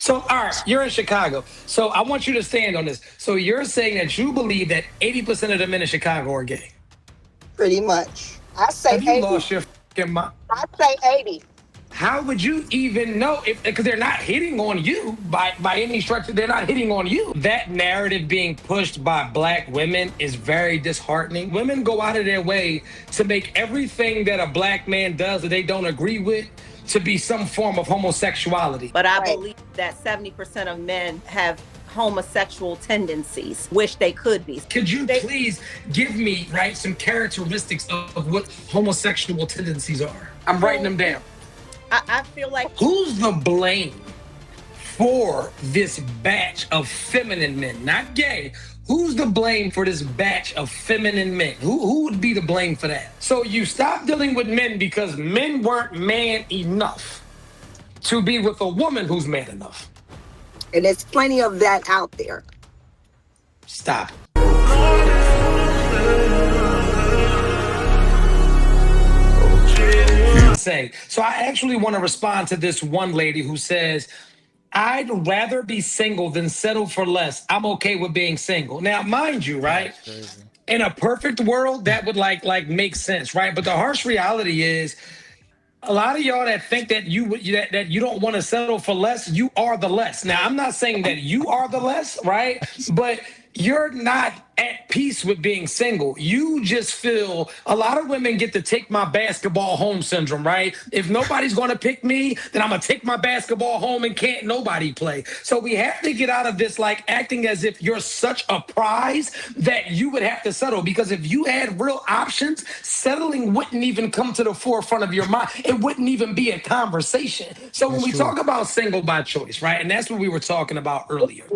So, all right, you're in Chicago. So, I want you to stand on this. So, you're saying that you believe that 80% of the men in Chicago are gay. Pretty much. I say Have you 80. lost your fucking mind? I say 80. How would you even know if because they're not hitting on you by any stretch? They're not hitting on you. That narrative being pushed by black women is very disheartening. Women go out of their way to make everything that a black man does that they don't agree with to be some form of homosexuality. But I Right. believe that 70% of men have homosexual tendencies, which they could be. Could you please give me some characteristics of what homosexual tendencies are? I'm writing them down. I feel like Who's the blame for this batch of feminine men, not gay? Who's the blame for this batch of feminine men? Who would be the blame for that? So you stop dealing with men because men weren't man enough to be with a woman who's man enough. And there's plenty of that out there. Stop. Say. So I actually want to respond to this one lady who says, I'd rather be single than settle for less. I'm okay with being single. Now, mind you, right? In a perfect world, that would like make sense, right? But the harsh reality is a lot of y'all that think that that you don't want to settle for less, you are the less. Now, I'm not saying that you are the less, right? But you're not at peace with being single. You just feel a lot of women get to take my basketball home syndrome, right? If nobody's going to pick me, then I'm going to take my basketball home and can't nobody play. So we have to get out of this acting as if you're such a prize that you would have to settle. Because if you had real options, settling wouldn't even come to the forefront of your mind. It wouldn't even be a conversation. So when we talk about single by choice, right? And that's what we were talking about earlier.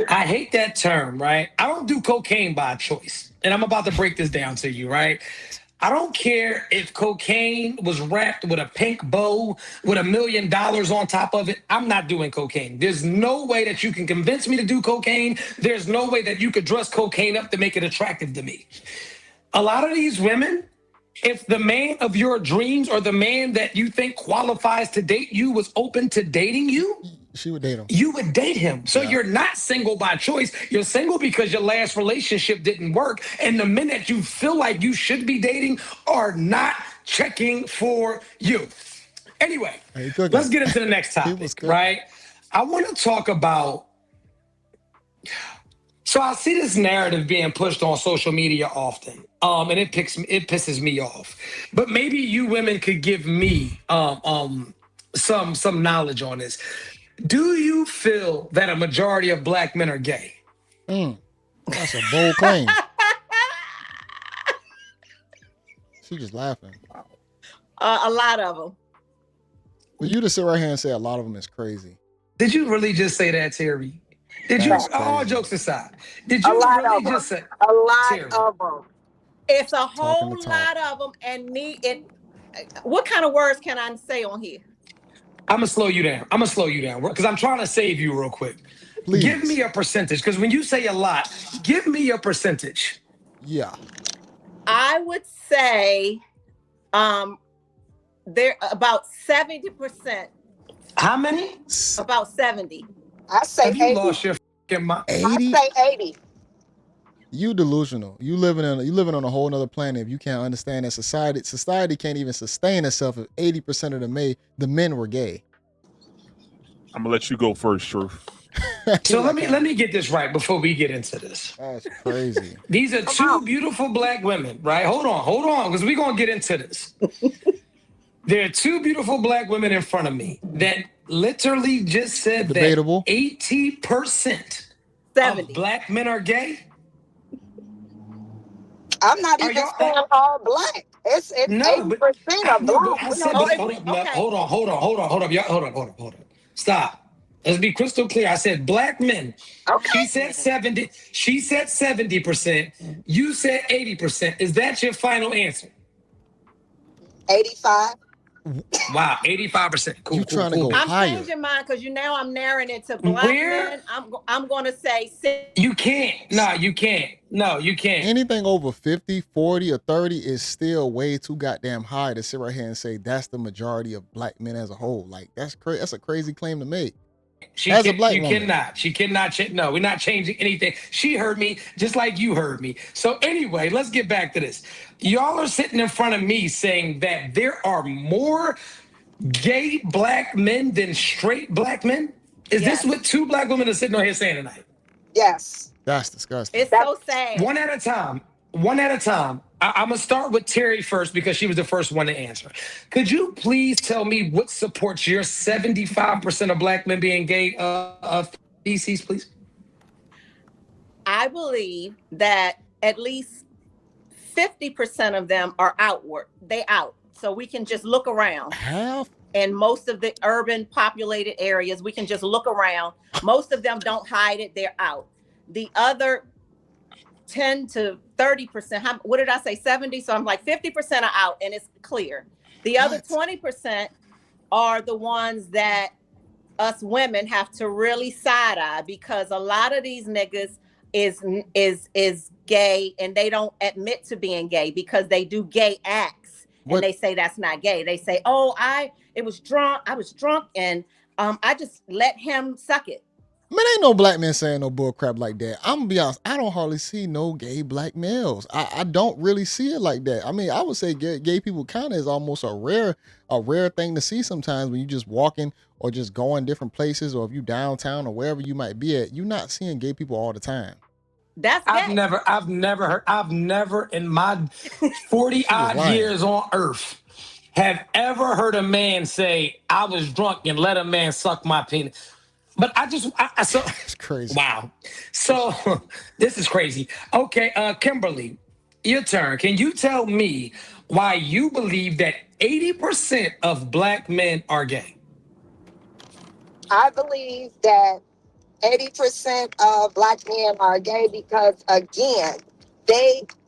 I hate that term, right? I don't do cocaine by choice. And I'm about to break this down to you, right? I don't care if cocaine was wrapped with a pink bow with $1 million on top of it. I'm not doing cocaine. There's no way that you can convince me to do cocaine. There's no way that you could dress cocaine up to make it attractive to me. A lot of these women, if the man of your dreams or the man that you think qualifies to date you was open to dating you, she would date him. You would date him. So you're not single by choice. You're single because your last relationship didn't work. And the men that you feel like you should be dating are not checking for you. Anyway, let's get into the next topic, right? I want to talk about. So I see this narrative being pushed on social media often, and it pisses me off. But maybe you women could give me some knowledge on this. Do you feel that a majority of black men are gay? That's a bold claim. She just laughing. A lot of them. Well, you just sit right here and say a lot of them is crazy. Did you really just say that, Terry? Did you? All jokes aside, did you really just say a lot Terry? of them? It's a whole lot of them, and what kind of words can I say on here? I'm gonna slow you down. Because I'm trying to save you real quick. Please. Give me a percentage, because when you say a lot, give me a percentage. Yeah. I would say they're about 70%. How many? About 70. I say Have 80. You lost your fucking mind? 80? I say 80. You delusional. You living on a whole nother planet if you can't understand that society can't even sustain itself if 80% of the men were gay. I'm gonna let you go first, Truth. So let me get this right before we get into this. That's crazy. These are two beautiful black women, right? Hold on, because we're gonna get into this. There are two beautiful black women in front of me that literally just said Debatable. that 80% of black men are gay. I'm not even saying all black. It's 80% of black. Hold on. Hold on. Stop. Let's be crystal clear. I said black men. Okay. She said 70. She said 70%. You said 80%. Is that your final answer? 85. Wow, 85%. Cool, You cool, trying to cool. go I'm higher. changing mine because now I'm narrowing it to black Where? men. I'm going to say 6. You can't. No, you can't. No, you can't. Anything over 50, 40, or 30 is still way too goddamn high to sit right here and say that's the majority of black men as a whole. Like that's crazy. That's a crazy claim to make. She As a can't. black You woman. cannot. She cannot. No, we're not changing anything. She heard me just like you heard me. So anyway, let's get back to this. Y'all are sitting in front of me saying that there are more gay black men than straight black men. Is Yes. this what two black women are sitting on here saying tonight? Yes. That's disgusting. It's so sad. One at a time. One at a time. I'm going to start with Terry first because she was the first one to answer. Could you please tell me what supports your 75% of black men being gay theses, please? I believe that at least 50% of them are outward. They out. So we can just look around. Half? In most of the urban populated areas, we can just look around. Most of them don't hide it. They're out. The other 10 to 30%, what did I say? 70. So I'm like 50% are out and it's clear. The other 20% are the ones that us women have to really side eye because a lot of these niggas is gay and they don't admit to being gay because they do gay acts and they say that's not gay. They say, oh, I was drunk and I just let him suck it. Man, ain't no black men saying no bull crap like that. I'm gonna be honest, I don't hardly see no gay black males. I don't really see it like that. I mean, I would say gay people kind of is almost a rare thing to see sometimes when you just walking or just going different places or if you downtown or wherever you might be at, you're not seeing gay people all the time. That's gay. I've never in my 40 odd years on earth have ever heard a man say, I was drunk and let a man suck my penis. But so it's crazy. Wow. So this is crazy. Okay, Kimberly, your turn. Can you tell me why you believe that 80% of black men are gay? I believe that 80% of black men are gay because again,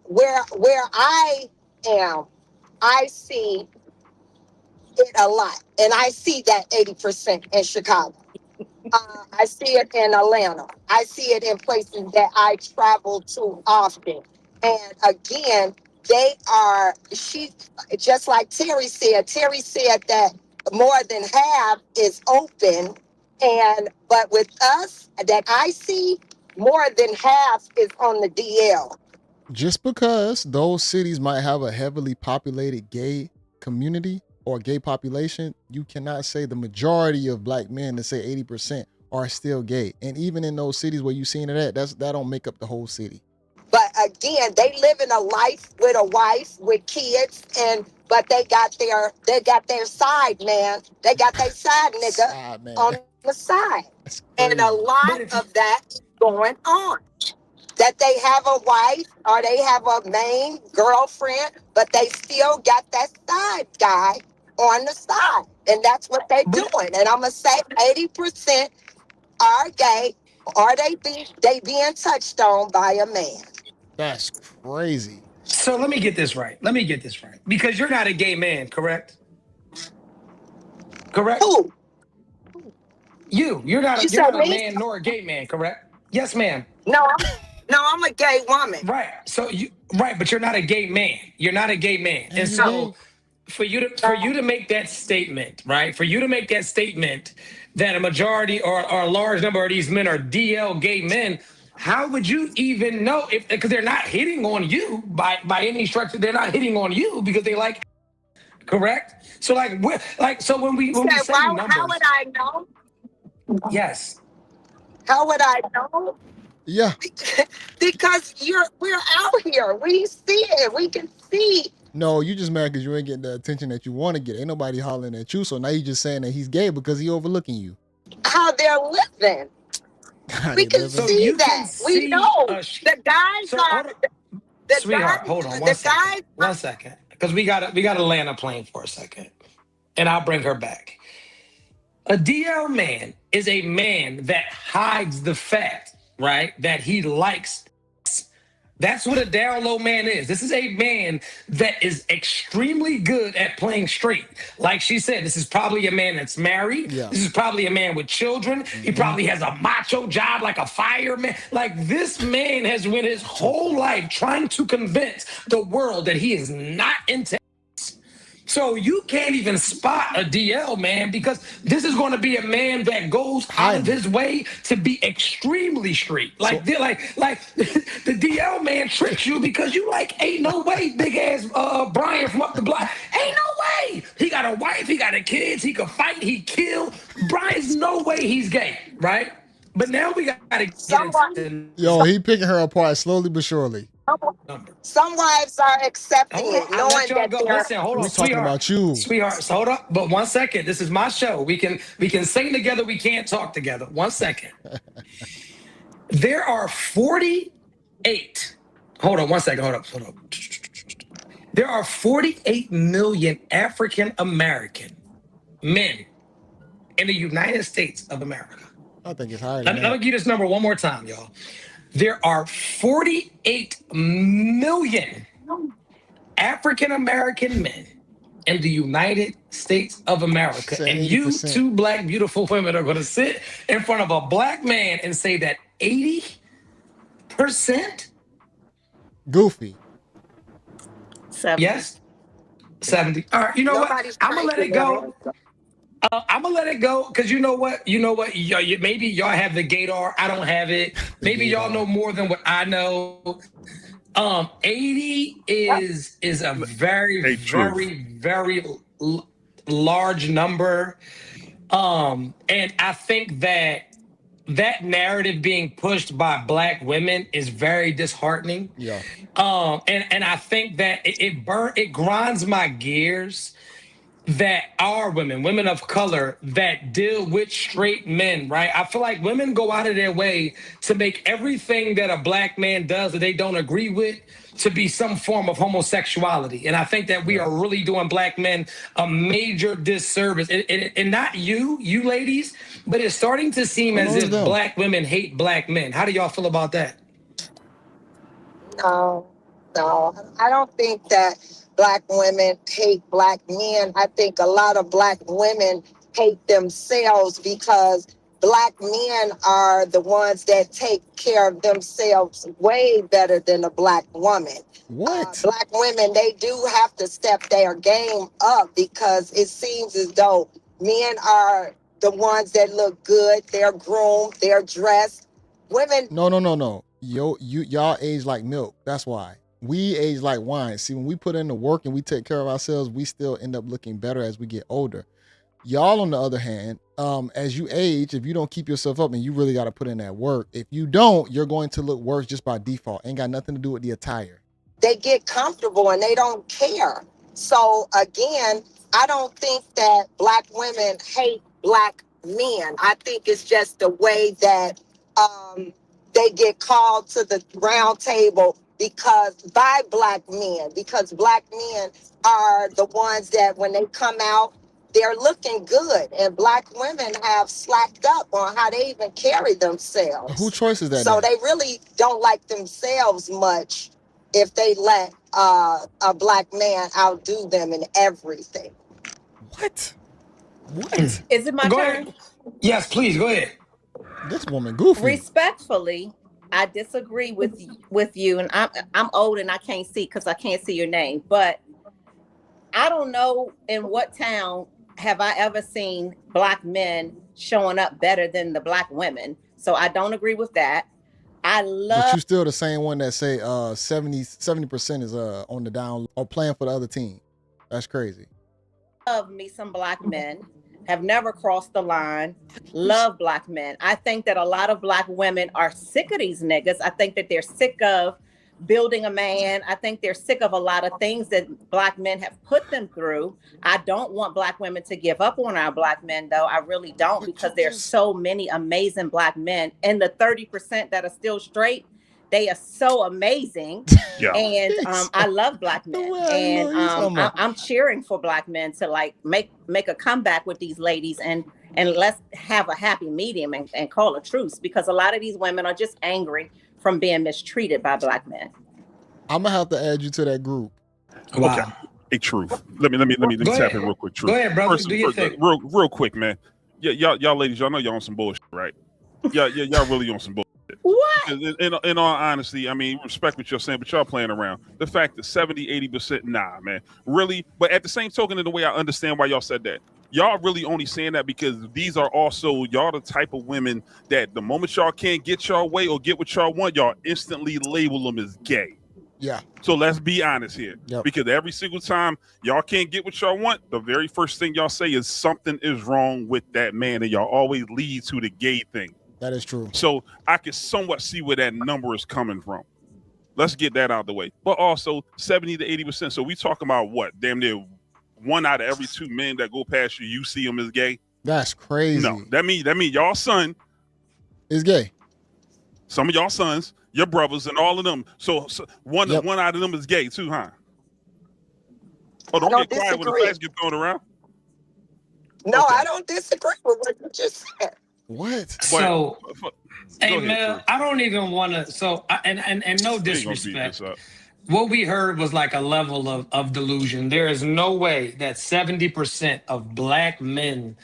where I am, I see it a lot. And I see that 80% in Chicago. I see it in Atlanta. I see it in places that I travel to often. And again, just like Terry said that more than half is open. But with us that I see, more than half is on the DL. Just because those cities might have a heavily populated gay community or gay population, you cannot say the majority of black men, to say 80%, are still gay. And even in those cities where you've seen it at, that don't make up the whole city. But again, they live in a life with a wife, with kids, but they got their side man. They got their side nigga on the side. And a lot of that going on. That they have a wife or they have a main girlfriend, but they still got that side guy on the side. And that's what they're doing. And I'm going to say 80% are gay or they being touched on by a man. That's crazy. So let me get this right. Because you're not a gay man, correct? Correct? Who? You're not a man nor a gay man, correct? Yes, ma'am. No, I'm a gay woman. Right. So but you're not a gay man. You're not a gay man. And so for you to make that statement, right? For you to make that statement that a majority or a large number of these men are DL gay men, how would you even know because they're not hitting on you by any structure? They're not hitting on you because they like, correct? So so when we say numbers, how would I know? Yes. How would I know? Yeah. Because we're out here. We see it. We can see. No, you just mad because you ain't getting the attention that you want to get. Ain't nobody hollering at you. So now you just saying that he's gay because he overlooking you. How they're living. We can see that. We know. The guys are. Sweetheart, hold on one second. Because we gotta land a plane for a second. And I'll bring her back. A DL man is a man that hides the fact, right, that he likes That's what a down low man is. This is a man that is extremely good at playing straight. Like she said, this is probably a man that's married. Yeah. This is probably a man with children. He probably has a macho job like a fireman. Like this man has went his whole life trying to convince the world that he is not into. So you can't even spot a DL man because this is going to be a man that goes out of his way to be extremely straight. Like the DL man tricks you because you like ain't no way big ass Brian from up the block. Ain't no way. He got a wife, he got a kids, he can fight, he kill. Brian's no way he's gay, right? But now we got to get into Yo, he picking her apart slowly but surely. Some wives are accepting Hold on, it, I'll let knowing y'all that go. they're. Listen, hold on, We're talking about you. Sweetheart, so hold up. But 1 second. This is my show. We can sing together. We can't talk together. 1 second. There are 48. Hold on 1 second. Hold up. There are 48 million African American men in the United States of America. I think it's higher. Let me give you this number one more time, y'all. There are 48 million African American men in the United States of America. And you 80%. two black beautiful women are going to sit in front of a black man and say that 80%? Goofy. 70. Yes? 70. All right, you know what? Nobody's I'm going to let it go. I'm gonna let it go because you know what? Maybe y'all have the gaydar. I don't have it. Maybe y'all know more than what I know. 80 is a very, very large number. And I think that narrative being pushed by black women is very disheartening. Yeah. And I think that it grinds my gears that are women of color that deal with straight men, right? I feel like women go out of their way to make everything that a black man does that they don't agree with to be some form of homosexuality. And I think that we are really doing black men a major disservice. And not you ladies, but it's starting to seem as if black women hate black men. How do y'all feel about that? No, I don't think that black women hate black men. I think a lot of black women hate themselves because black men are the ones that take care of themselves way better than a black woman. What? Black women, they do have to step their game up because it seems as though men are the ones that look good, they're groomed, they're dressed. Women. No. Y'all age like milk. That's why. We age like wine. See, when we put in the work and we take care of ourselves, we still end up looking better as we get older. Y'all, on the other hand, as you age, if you don't keep yourself up and you really got to put in that work, if you don't, you're going to look worse just by default. Ain't got nothing to do with the attire. They get comfortable and they don't care. So again, I don't think that black women hate black men. I think it's just the way that they get called to the round table because black men are the ones that when they come out, they're looking good, and black women have slacked up on how they even carry themselves. Whose choice is that? So they really don't like themselves much if they let a black man outdo them in everything. What? Is it my Go turn? ahead. Yes, please, go ahead. This woman goofy. Respectfully, I disagree with you, and I'm old and I can't see because I can't see your name. But I don't know in what town have I ever seen black men showing up better than the black women. So I don't agree with that. But you still the same one that say 70% is on the down or playing for the other team. That's crazy. Love me some black men. Have never crossed the line. Love black men. I think that a lot of black women are sick of these niggas. I think that they're sick of building a man. I think they're sick of a lot of things that black men have put them through. I don't want black women to give up on our black men, though. I really don't, because there's so many amazing black men. And the 30% that are still straight, they are so amazing. Yeah. And I love black men. And I'm cheering for black men to like make a comeback with these ladies and let's have a happy medium and call a truce, because a lot of these women are just angry from being mistreated by black men. I'm gonna have to add you to that group. Wow. Okay. Hey, Truth. Let me tap in real quick. Truth. Go ahead, brother. First, Do your thing. real quick, man. Yeah, y'all ladies, y'all know y'all on some bullshit, right? Yeah, y'all really on some bullshit. What? In all honesty, I mean, respect what you're saying, but y'all playing around. The fact that 70-80%, nah, man, really. But at the same token, in the way I understand why y'all said that, y'all really only saying that because these are also y'all the type of women that the moment y'all can't get y'all way or get what y'all want, y'all instantly label them as gay. Yeah. So let's be honest here, Yep. because every single time y'all can't get what y'all want, the very first thing y'all say is something is wrong with that man, and y'all always lead to the gay thing. That is true. So I can somewhat see where that number is coming from. Let's get that out of the way. But also 70 to 80%. So we talking about what? Damn near 1 out of every 2 men that go past you see them as gay. That's crazy. No, that mean y'all son is gay. Some of y'all sons, your brothers, and all of them. So one out of them is gay too, huh? Oh, don't get quiet when the facts get thrown around. No, okay. I don't disagree with what you just said. What? So, hey, Mel, I don't even want to. So, and no disrespect. What we heard was like a level of delusion. There is no way that 70% of black men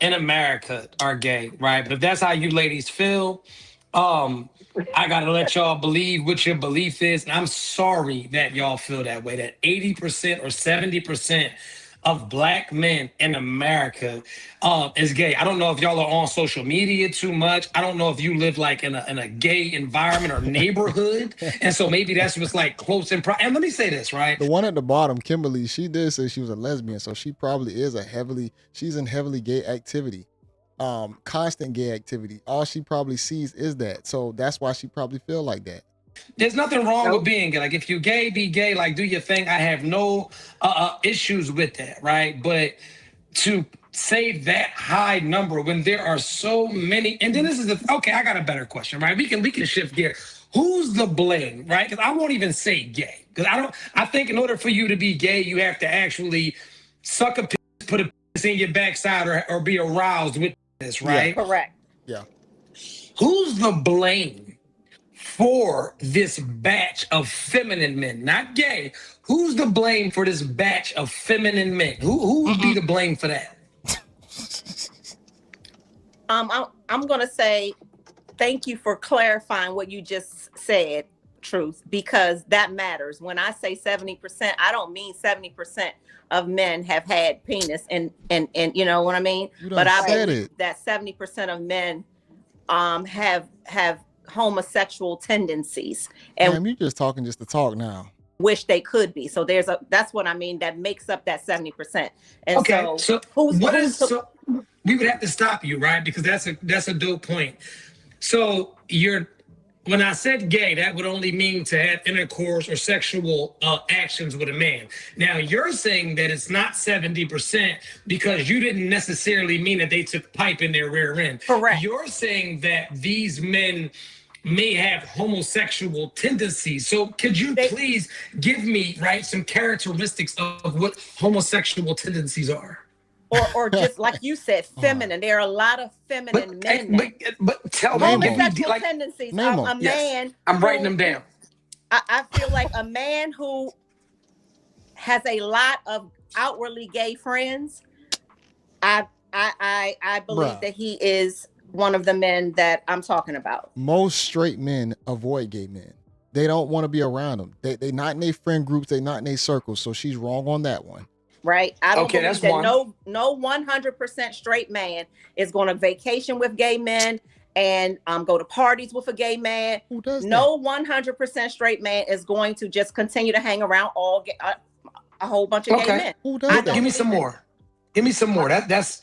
in America are gay, right? But if that's how you ladies feel, I gotta let y'all believe what your belief is. And I'm sorry that y'all feel that way. That 80% or 70% of black men in America is gay. I don't know if y'all are on social media too much. I don't know if you live like in a gay environment or neighborhood, and so maybe that's what's like close and and let me say this, right? The one at the bottom, Kimberly, she did say she was a lesbian, so she probably is she's in heavily gay activity. Constant gay activity. All she probably sees is that. So that's why she probably feel like that. There's nothing wrong with being gay. Like, if you're gay, be gay. Like, do your thing. I have no issues with that, right? But to say that high number when there are so many, and then this is okay. I got a better question, right? We can shift gear. Who's the blame, right? Because I won't even say gay, because I think in order for you to be gay, you have to actually suck a piss, put a piss in your backside, or be aroused with this, right? Yeah. Correct. Yeah. Who's the blame for this batch of feminine men, not gay? Who's the blame for this batch of feminine men? Who would be the blame for that? I'm gonna say thank you for clarifying what you just said, Truth, because that matters. When I say 70%, I don't mean 70% of men have had penis, and you know what I mean. But I believe that 70% of men have homosexual tendencies, and you just talking just to talk now. Wish they could be. So that's what I mean. That makes up that 70%. And okay, so we would have to stop you, right? Because that's a dope point. So when I said gay, that would only mean to have intercourse or sexual actions with a man. Now, you're saying that it's not 70% because you didn't necessarily mean that they took pipe in their rear end. Correct. You're saying that these men may have homosexual tendencies. So could you please give me, right, some characteristics of what homosexual tendencies are? Or just like you said, feminine. There are a lot of feminine men. But tell me, homosexual tendencies. A man. I'm writing them down. I feel like a man who has a lot of outwardly gay friends. I believe that he is one of the men that I'm talking about. Most straight men avoid gay men. They don't want to be around them. They not in their friend groups. They not in their circles. So she's wrong on that one. Right. I don't believe that no 100% straight man is going to vacation with gay men and go to parties with a gay man. Who does no 100% straight man is going to just continue to hang around a whole bunch of gay men. Who does that? Give me some more. Give me some more. That's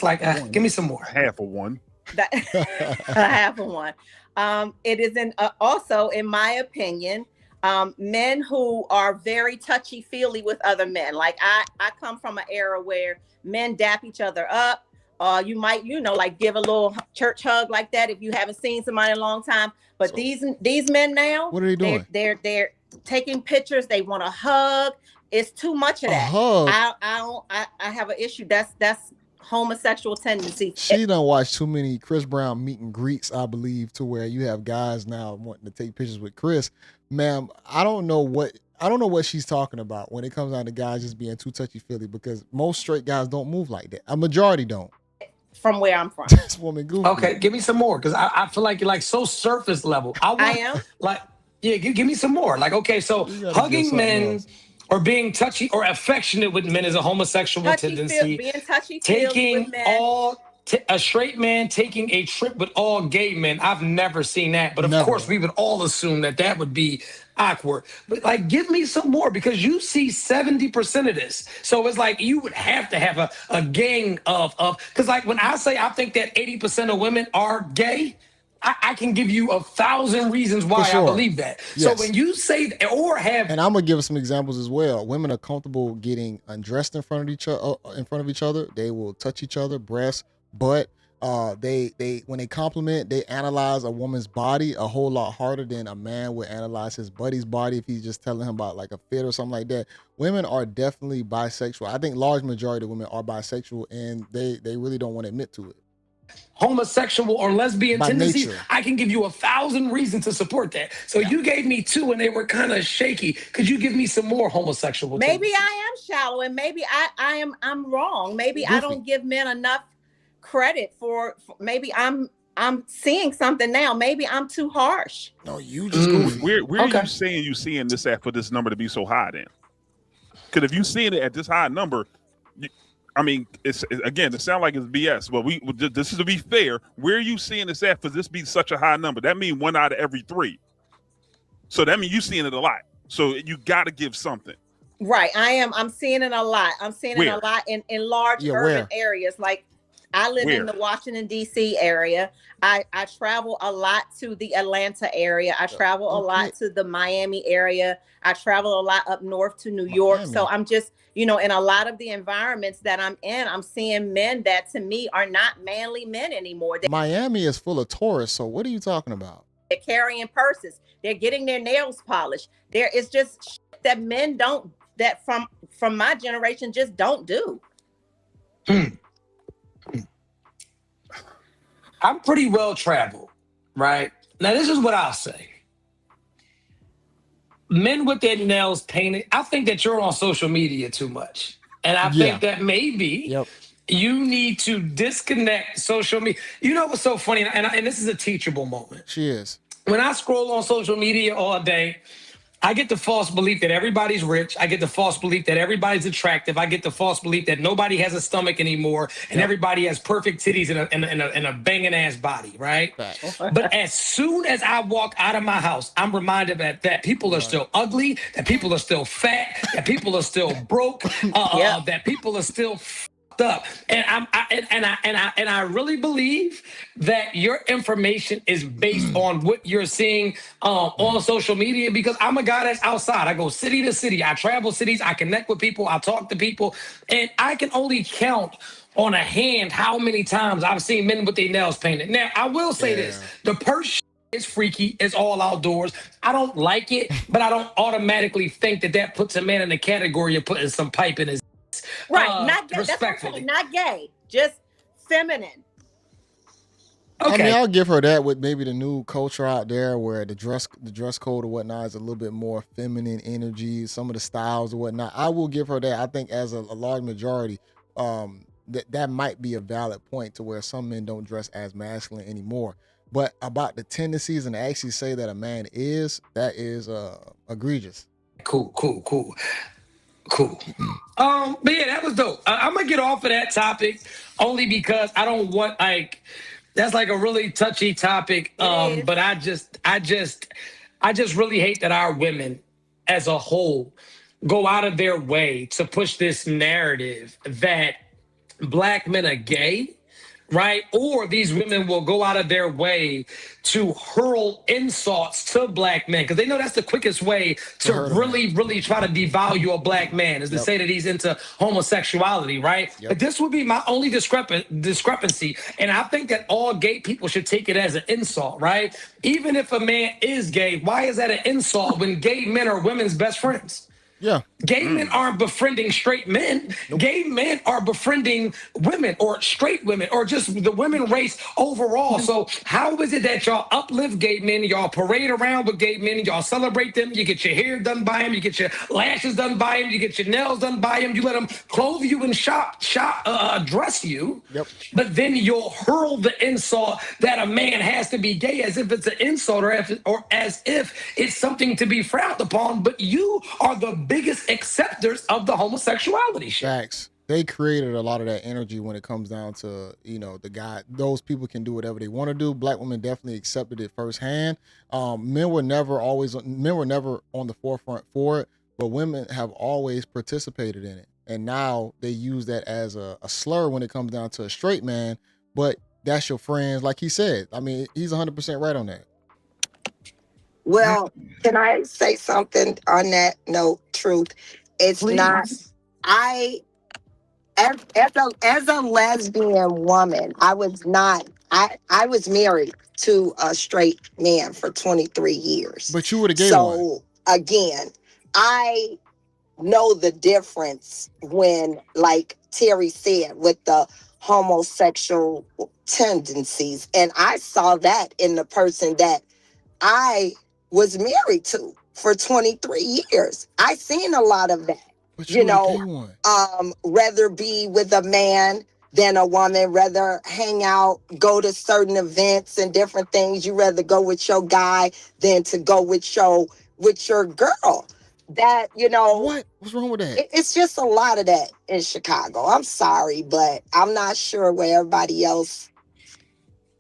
like give me some more. Half of one. Half of one. It is also, in my opinion, men who are very touchy-feely with other men. Like I come from an era where men dap each other up. You might, like give a little church hug like that if you haven't seen somebody in a long time. But these men now, what are they doing? They're taking pictures. They want to hug. It's too much of that. A hug. I have an issue. That's homosexual tendencies. She done watched too many Chris Brown meet and greets, I believe, to where you have guys now wanting to take pictures with Chris. Ma'am, I don't know what she's talking about when it comes down to guys just being too touchy-feely, because most straight guys don't move like that. A majority don't. From where I'm from. This woman goofy. Okay, give me some more, because I feel like you're like so surface level. I am. Like, yeah, give me some more. Like, okay, so hugging men or being touchy or affectionate with men is a homosexual tendency. Being touchy Taking with men. a straight man taking a trip with all gay men, I've never seen that. But of course, we would all assume that would be awkward. But like, give me some more, because you see 70% of this. So it's like you would have to have a gang of because like when I say I think that 80% of women are gay, I can give you 1,000 reasons why I believe that. Yes. So when you say or have, and I'm gonna give some examples as well. Women are comfortable getting undressed in front of each other. They will touch each other, breasts, butt. They when they compliment, they analyze a woman's body a whole lot harder than a man would analyze his buddy's body if he's just telling him about like a fit or something like that. Women are definitely bisexual. I think large majority of women are bisexual, and they really don't want to admit to it. Homosexual or lesbian tendencies, nature. I can give you 1,000 reasons to support that. So you gave me 2 and they were kind of shaky. Could you give me some more homosexual Maybe tendencies? I am shallow, and maybe I'm wrong. Maybe I don't give men enough credit for maybe I'm seeing something now. Maybe I'm too harsh. No, you just goofy. Where are you saying you seeing this at for this number to be so high then? Because if you seeing it at this high number, I mean, it sounds like it's BS. But this is to be fair. Where are you seeing this at for this be such a high number? That means 1 out of every 3. So that means you seeing it a lot. So you got to give something. Right, I'm seeing it a lot. I'm seeing it a lot in large urban areas. Like I live in the Washington D.C. area. I travel a lot to the Atlanta area. I travel a lot to the Miami area. I travel a lot up north to New York. So I'm just, in a lot of the environments that I'm in, I'm seeing men that to me are not manly men anymore. Miami is full of tourists. So what are you talking about? They're carrying purses. They're getting their nails polished. There is just shit that men don't, that from my generation just don't do. I'm pretty well traveled, right? Now, this is what I'll say. Men with their nails painted, I think that you're on social media too much. And I think that maybe you need to disconnect social media. You know what's so funny? And this is a teachable moment. She is. When I scroll on social media all day, I get the false belief that everybody's rich. I get the false belief that everybody's attractive. I get the false belief that nobody has a stomach anymore and everybody has perfect titties and a banging ass body, right? But as soon as I walk out of my house, I'm reminded that people are still ugly, that people are still fat, that people are still broke, that people are still up. And I really believe that your information is based on what you're seeing on social media, because I'm a guy that's outside. I go city to city. I travel cities. I connect with people. I talk to people. And I can only count on a hand how many times I've seen men with their nails painted. Now, I will say this. The purse is freaky. It's all outdoors. I don't like it, but I don't automatically think that puts a man in the category of putting some pipe in his. Right, not gay. Respectfully. That's not gay, just feminine. Okay. I mean, I'll give her that with maybe the new culture out there where the dress code or whatnot is a little bit more feminine energy, some of the styles or whatnot. I will give her that. I think as a large majority, that might be a valid point to where some men don't dress as masculine anymore. But about the tendencies and to actually say that a man that is egregious. Cool. But yeah, that was dope. I'm gonna get off of that topic only because I don't want that's like a really touchy topic. But I just really hate that our women as a whole go out of their way to push this narrative that black men are gay, right? Or these women will go out of their way to hurl insults to black men because they know that's the quickest way to really try to devalue a black man is to say that he's into homosexuality, right? But this would be my only discrepancy. And I think that all gay people should take it as an insult, right? Even if a man is gay, why is that an insult when gay men are women's best friends? Yeah. Gay men aren't befriending straight men. Nope. Gay men are befriending women or straight women or just the women race overall. So how is it that y'all uplift gay men, y'all parade around with gay men, y'all celebrate them, you get your hair done by them, you get your lashes done by them, you get your nails done by them, you let them clothe you and dress you. Yep. But then you'll hurl the insult that a man has to be gay as if it's an insult or as if it's something to be frowned upon. But you are the biggest acceptors of the homosexuality shit. Facts. They created a lot of that energy when it comes down to, the guy. Those people can do whatever they want to do. Black women definitely accepted it firsthand. Men were never on the forefront for it, but women have always participated in it. And now they use that as a slur when it comes down to a straight man. But that's your friends, like he said. I mean, he's 100% right on that. Well, can I say something on that note? Truth, it's Please. not. As a lesbian woman, I was not. I was married to a straight man for 23 years. But you were the gay one. So again, I know the difference when, like Terry said, with the homosexual tendencies, and I saw that in the person that I was married to for 23 years. I seen a lot of that. But You know, rather be with a man than a woman, rather hang out, go to certain events and different things. You rather go with your guy than to go with your girl. That, what? What's wrong with that? It's just a lot of that in Chicago. I'm sorry, but I'm not sure where everybody else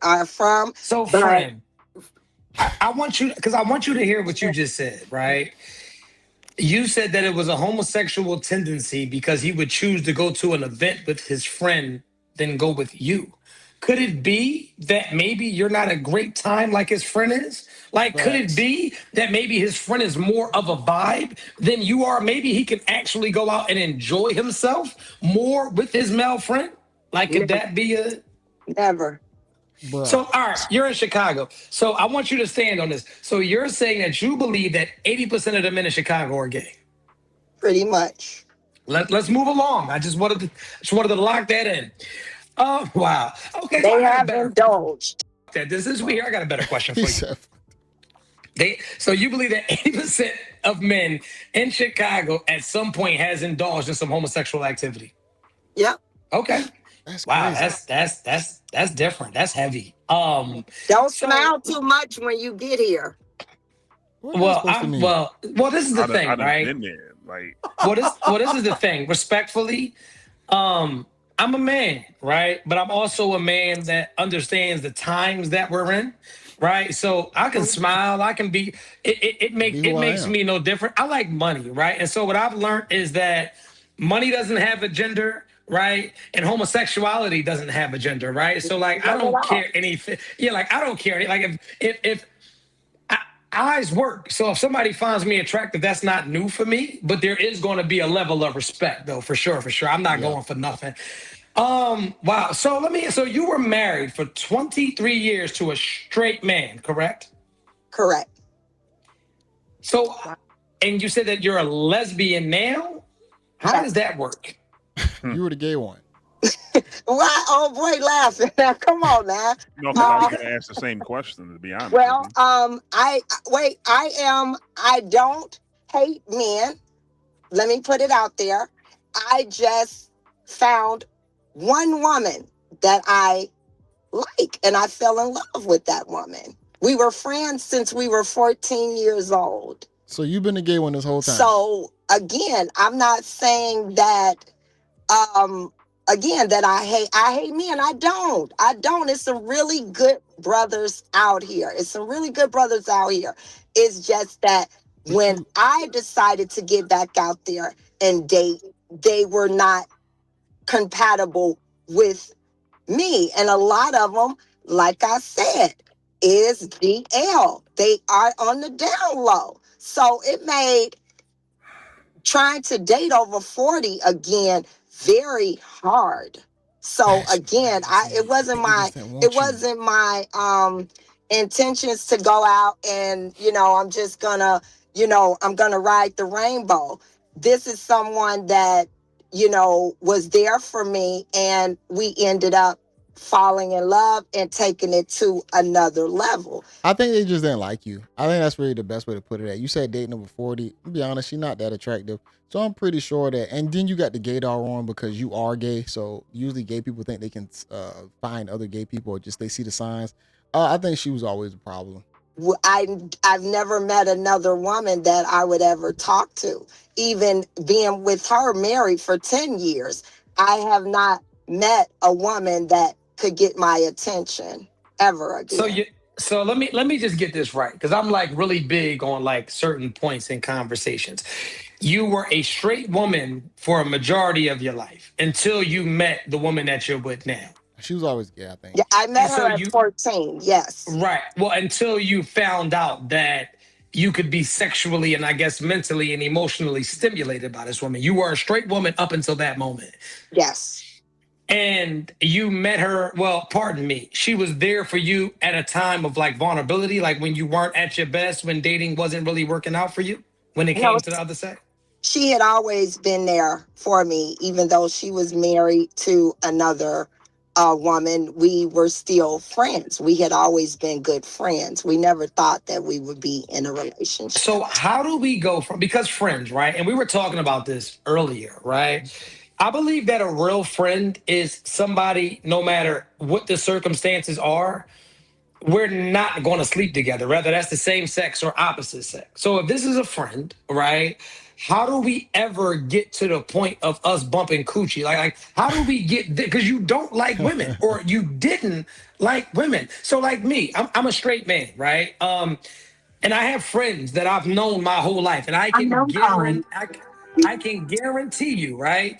are from. So, friend, I want you to hear what you just said, right? You said that it was a homosexual tendency because he would choose to go to an event with his friend than go with you. Could it be that maybe you're not a great time like his friend is? Like, could it be that maybe his friend is more of a vibe than you are? Maybe he can actually go out and enjoy himself more with his male friend? Like, could that be a... Never. Bruh. So, all right, you're in Chicago. So I want you to stand on this. So you're saying that you believe that 80% of the men in Chicago are gay? Pretty much. Let's move along. I just wanted to lock that in. Oh, wow. Okay. They have indulged. This is weird. I got a better question for you. So you believe that 80% of men in Chicago at some point has indulged in some homosexual activity? Yep. Okay. That's wow. Crazy. That's different. That's heavy. Don't smile too much when you get here. Well, this is the thing, right? Been there, like. This is the thing. Respectfully, I'm a man, right? But I'm also a man that understands the times that we're in, right? So I can smile. I can be. It makes me no different. I like money, right? And so what I've learned is that money doesn't have a gender. Right, and homosexuality doesn't have a gender, right? So like, I don't care anything. Yeah, like I don't care. Like if eyes work. So if somebody finds me attractive, that's not new for me. But there is going to be a level of respect, though, for sure. I'm not going for nothing. Wow. So you were married for 23 years to a straight man, correct? Correct. So, and you said that you're a lesbian now. How does that work? You were the gay one. Why? Oh boy, laughing. Now, come on, now. No, because I was going to ask the same question. To be honest. Well, I don't hate men. Let me put it out there. I just found one woman that I like, and I fell in love with that woman. We were friends since we were 14 years old. So you've been a gay one this whole time. So again, I'm not saying that. Again, that I hate men. I don't. It's some really good brothers out here. It's just that when I decided to get back out there and date, they were not compatible with me. And a lot of them, like I said, is DL. They are on the down low. So it made trying to date over 40 again very hard. So again, it wasn't my intentions to go out and I'm just gonna I'm gonna ride the rainbow. this is someone that, was there for me, and we ended up falling in love and taking it to another level. I think they just didn't like you. I think that's really the best way to put it. At you said dating over 40. To be honest, she's not that attractive. So I'm pretty sure that. And then you got the gaydar on because you are gay. So usually gay people think they can find other gay people or just they see the signs. I think she was always a problem. I've never met another woman that I would ever talk to. Even being with her married for 10 years, I have not met a woman that could get my attention ever again. So let me just get this right, because I'm like really big on like certain points in conversations. You were a straight woman for a majority of your life until you met the woman that you're with now. She was always gay, I think. Yeah, I met And so her at you 14. Yes. right. Well, until you found out that you could be sexually and I guess mentally and emotionally stimulated by this woman. You were a straight woman up until that moment. Yes. And you met her, well, pardon me, she was there for you at a time of like vulnerability, like when you weren't at your best, when dating wasn't really working out for you, when it No, came to the other side? she had always been there for me, even though she was married to another woman. We were still friends. We had always been good friends. We never thought that we would be in a relationship. So how do we go from, because friends, right? And we were talking about this earlier, right? I believe that a real friend is somebody, no matter what the circumstances are, we're not going to sleep together, whether that's the same sex or opposite sex. So if this is a friend, right? How do we ever get to the point of us bumping coochie? Like how do we get there? Because you don't like women, or you didn't like women. So like me, I'm a straight man, right? And I have friends that I've known my whole life, and I can guarantee you, right?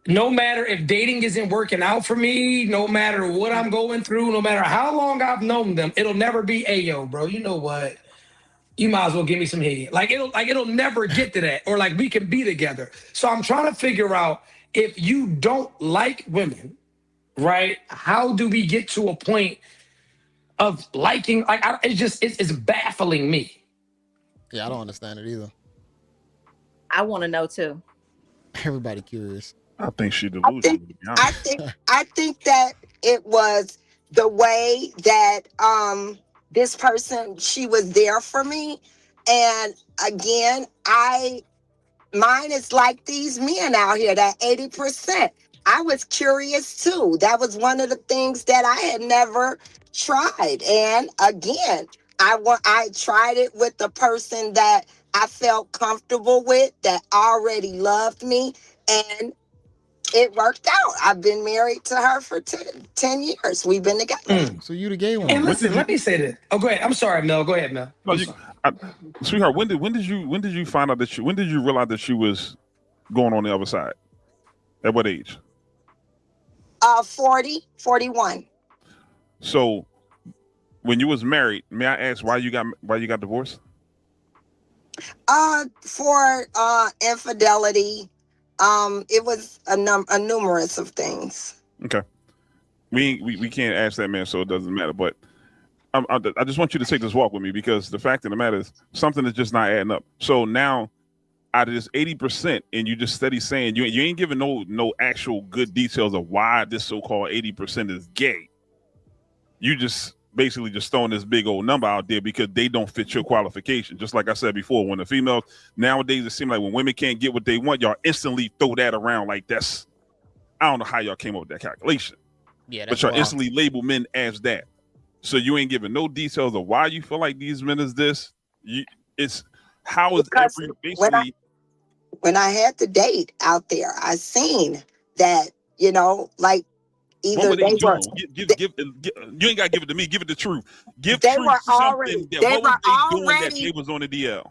No matter if dating isn't working out for me, no matter what I'm going through, no matter how long I've known them, it'll never be, hey yo, bro, you know what? You might as well give me some head. Like it'll never get to that. Or like we can be together. So I'm trying to figure out, if you don't like women, right? How do we get to a point of liking? Like it's baffling me. Yeah, I don't understand it either. I want to know too. Everybody curious. I think she I delusional, think to be I honest. think I think that it was the way that this person, she was there for me. And again, I mine is like these men out here, that 80%. I was curious too. That was one of the things that I had never tried. And again, I tried it with the person that I felt comfortable with, that already loved me, and it worked out. I've been married to her for 10 years. We've been together. So you the gay And one. When listen, did you? let me say this. Oh, go ahead. I'm sorry, Mel. Go ahead, Mel. No, I'm you, sorry. I, sweetheart. When did you find out that when did you realize that she was going on the other side? At what age? 40, 41. So when you was married, may I ask why you got divorced? For infidelity. It was a numerous of things. Okay, we can't ask that man, so it doesn't matter. But I just want you to take this walk with me, because the fact of the matter is something is just not adding up. So now, out of this 80%, and you just steady saying you ain't giving no actual good details of why this so-called 80% is gay. You just basically just throwing this big old number out there because they don't fit your qualification. Just like I said before, when the females nowadays, it seems like when women can't get what they want, y'all instantly throw that around like that's, I don't know how y'all came up with that calculation. Yeah, but y'all instantly label men as that. So you ain't giving no details of why you feel like these men is this. It's how is Because every basically when I had the date out there, I seen that, like what either were they they were doing? You ain't gotta give it to me. Give it the truth. Give they truth were something already that they what was were they doing that already they was on the DL?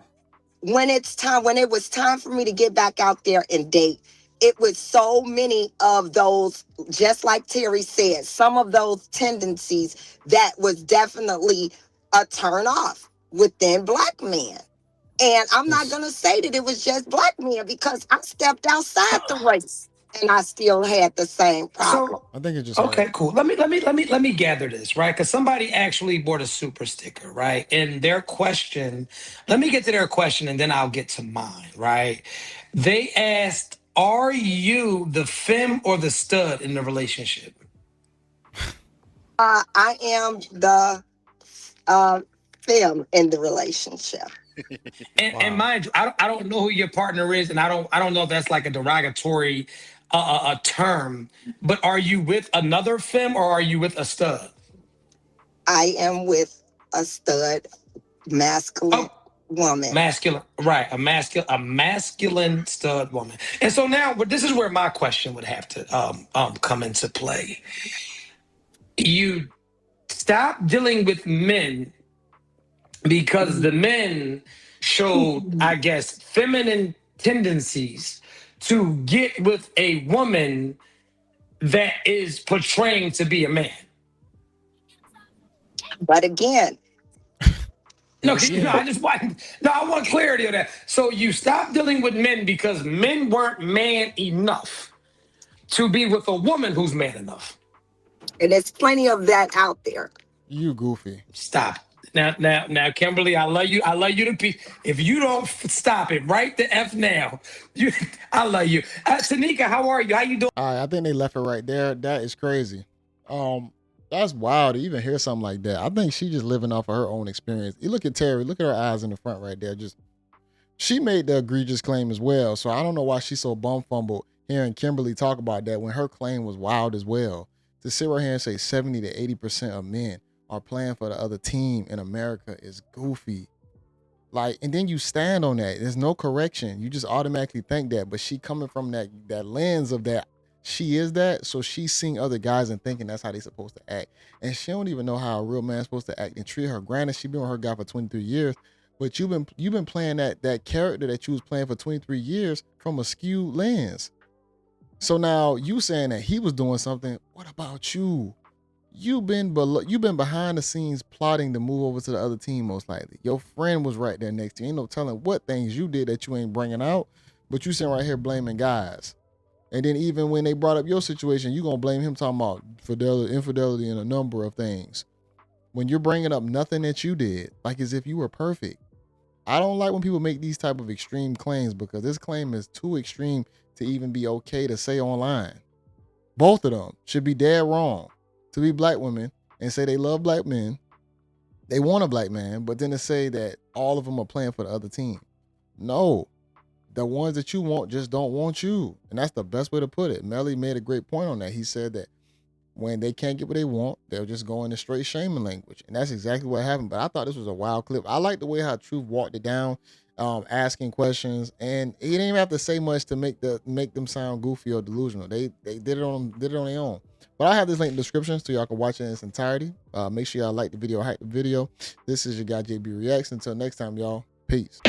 when it was time for me to get back out there and date, it was so many of those, just like Terry said, some of those tendencies that was definitely a turn off within black men. And I'm not going to say that it was just black men, because I stepped outside the race and I still had the same problem. So I think it's just okay, hard. cool. Let me gather this, right? Because somebody actually bought a super sticker, right? And their question, let me get to their question and then I'll get to mine, right? They asked, "Are you the femme or the stud in the relationship?" I am the femme in the relationship. And mind you, I don't know who your partner is, and I don't know if that's like a derogatory a term. But are you with another femme or are you with a stud? I am with a stud, masculine woman. Masculine, right? A masculine stud woman. And so now, but this is where my question would have to come into play. You stop dealing with men because the men showed, I guess, feminine tendencies to get with a woman that is portraying to be a man. But again, No, I just want I want clarity on that. So you stop dealing with men because men weren't man enough to be with a woman who's man enough. and there's plenty of that out there. You goofy. Stop. Now, Kimberly, I love you. I love you to be. If you don't stop it right the F now, I love you. Tanika, how are you? How you doing? All right, I think they left it right there. That is crazy. That's wild to even hear something like that. I think she just living off of her own experience. You look at Terry, look at her eyes in the front right there. Just she made the egregious claim as well. So I don't know why she's so bum fumbled hearing Kimberly talk about that when her claim was wild as well. To sit right here and say 70 to 80% of men are playing for the other team in America is goofy. Like, and then you stand on that. There's no correction. You just automatically think that. But she coming from that lens of that she is that, so she's seeing other guys and thinking that's how they supposed to act. And she don't even know how a real man's supposed to act and treat her. Granted, she been with her guy for 23 years, but you've been playing that character that you was playing for 23 years from a skewed lens. So now you saying that he was doing something. What about you? You've been behind the scenes plotting to move over to the other team most likely. Your friend was right there next to you. Ain't no telling what things you did that you ain't bringing out, but you sitting right here blaming guys. And then even when they brought up your situation, you gonna blame him talking about infidelity, and a number of things. When you're bringing up nothing that you did, like as if you were perfect. I don't like when people make these type of extreme claims because this claim is too extreme to even be okay to say online. Both of them should be dead wrong. To be black women and say they love black men, they want a black man, but then to say that all of them are playing for the other team. No, the ones that you want just don't want you. And that's the best way to put it. Melly made a great point on that. He said that when they can't get what they want, they'll just go into straight shaming language. And that's exactly what happened. But I thought this was a wild clip. I like the way how Truth walked it down, asking questions. And he didn't even have to say much to make them sound goofy or delusional. They did it on their own. But I have this link in the description so y'all can watch it in its entirety. Make sure y'all like the video, hype the video. This is your guy JayBReacts. Until next time, y'all. Peace.